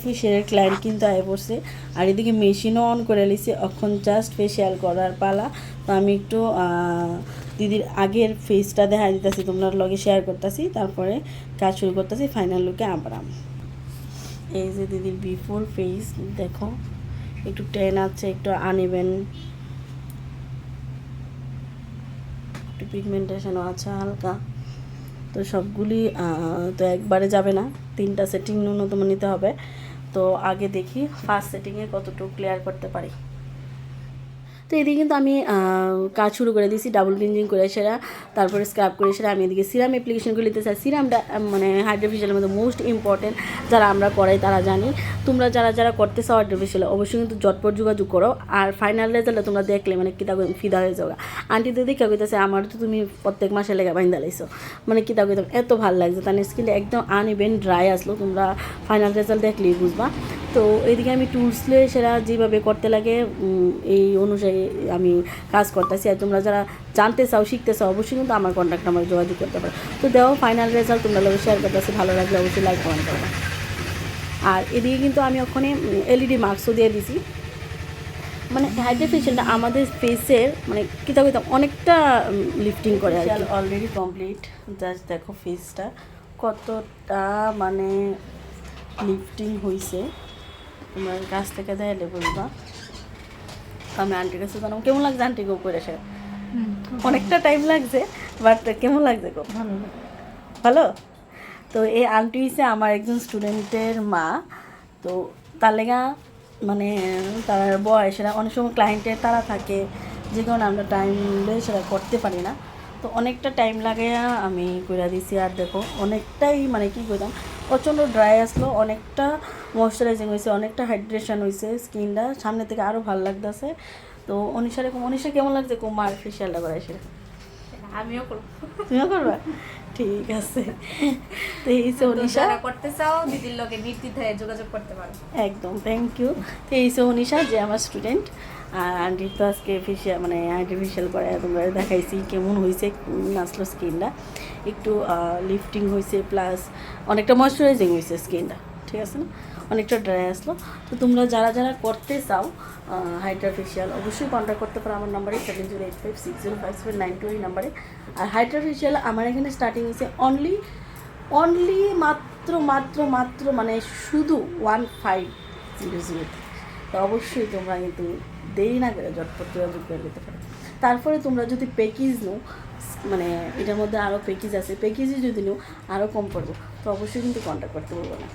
ফেসিয়ালের client কিন্তু আয় পড়ছে আর এদিকে মেশিনও অন করে লিছে। এখন জাস্ট ফেসিয়াল করার পালা। তো আমি একটু দিদির আগের ফেসটা দেখা দিতেছি, তোমরা লগে শেয়ার করতেছি, তারপরে কাজ শুরু করতেছি ফাইনাল লুকে আবার। এই যে দিদির বিফোর ফেস দেখো, একটু টেন আছে, একটু আনইভেন, একটু পিগমেন্টেশনও আছে হালকা। তো সবগুলি তো একবারে যাবে না, 3টা সেটিং ন্যূনতম নিতে হবে। তো আগে দেখি ফার্স্ট সেটিংয়ে কতটুকু ক্লিয়ার করতে পারি। তো এদিকে কিন্তু আমি কাজ শুরু করে দিয়েছি, ডাবল ক্লিনজিং করে সেরা, তারপরে স্ক্রাব করে সেরা আমি এদিকে সিরাম অ্যাপ্লিকেশনগুলো নিতে চাই। সিরামটা মানে হাইড্রোফেশিয়ালের মধ্যে মোস্ট ইম্পর্টেন্ট, যারা আমরা করাই তারা জানি। তোমরা যারা যারা করতে চাও হাইড্রোফেশিয়ালে অবশ্যই কিন্তু জটপট যোগাযোগ করো। আর ফাইনাল রেজাল্টে তোমরা দেখলে মানে কিতা ফিদা হয়ে যাবে। আন্টি দিদি কেউ কইতেছে আমার তো তুমি প্রত্যেক মাসে লেগে বাইন্দা লাইছো, মানে কিতা কইতাম এত ভালো লাগছে। তার স্কিনটা একদম আনইভেন ড্রাই আসলো, তোমরা ফাইনাল রেজাল্ট দেখলেই বুঝবা। তো এইদিকে আমি টুলসলে সেরা যেভাবে করতে লাগে এই অনুযায়ী আমি কাজ করতেছি। আর তোমরা যারা জানতে চাও শিখতে চাও অবশ্যই কিন্তু আমার কন্ট্যাক্ট নাম্বারে যোগাযোগ করতে পারো। তো দেখো ফাইনাল রেজাল্ট তোমরা লোক শেয়ার করতেছি, ভালো লাগলে অবশ্যই লাইক কমেন্ট করবে। আর এদিকে কিন্তু আমি ওখানে এলইডি মাস্কও দিয়ে দিছি। মানে হাইড্রোফেশিয়ালটা আমাদের ফেসের মানে কিতা কইতাম অনেকটা লিফটিং করে। আর অলরেডি কমপ্লিট, জাস্ট দেখো ফেসটা কতটা মানে লিফটিং হয়েছে, তোমার কাছ থেকে দেখলে বুঝবা। আমি আন্টির কাছে জানাম কেমন লাগছে, আন্টি গো করে সে অনেকটা টাইম লাগছে, বাট কেমন লাগছে গো? ভালো ভালো। তো এই আন্টি হচ্ছে আমার একজন স্টুডেন্টের মা। তো তার লেগা মানে তার বয়স এরা অনেক সময় ক্লায়েন্টের তারা থাকে, যে কারণে আমরা টাইম সেটা করতে পারি না। তো অনেকটা টাইম লাগে আমি করে দিছি। আর দেখো অনেকটাই মানে কী করতাম, প্রচণ্ড ড্রাই আসলো, অনেকটা ময়শ্চারাইজিং হয়েছে, অনেকটা হাইড্রেশন হয়েছে স্কিনটা, সামনে থেকে আরও ভালো লাগতেছে। তো অনিশা কেমন লাগছে কুমার ফেসিয়ালটা করাই সেটা? আমিও করবো। তুমিও করবা? ঠিক আছে। তো এই সে অনিশা করতে চাও দিদির লগে নির্দ্বিধায় যোগাযোগ করতে পারো। একদম থ্যাংক ইউ। তো এই সে অনিশা যে আমার স্টুডেন্ট। আর আন্টির তো আজকে ফেসিয়াল মানে আর্টিফিশিয়াল করে তোমরা দেখাইছি কেমন হয়েছে আসলো স্কিনটা, একটু লিফটিং হয়েছে প্লাস অনেকটা ময়শ্চারাইজিং হয়েছে স্কিনটা, ঠিক আছে না, অনেকটা ড্রাই আসলো। তো তোমরা যারা যারা করতে চাও হাইড্রা ফেসিয়াল অবশ্যই কন্ট্যাক্ট করতে পারো আমার নাম্বারে 7085605792 এই নাম্বারে। আর হাইড্রা ফেসিয়াল আমার এখানে স্টার্টিং হয়েছে অনলি মাত্র মাত্র মাত্র মানে শুধু 1500। তো অবশ্যই তোমরা কিন্তু দেরি না করে ঝটপট যোগাযোগ করে নিতে পারো। তারপরে তোমরা যদি প্যাকেজ নাও, মানে এটার মধ্যে আরও প্যাকেজ আছে, প্যাকেজই যদি নাও আরও কম পড়বো, তো অবশ্যই কিন্তু কন্ট্যাক্ট করতে বলবো না।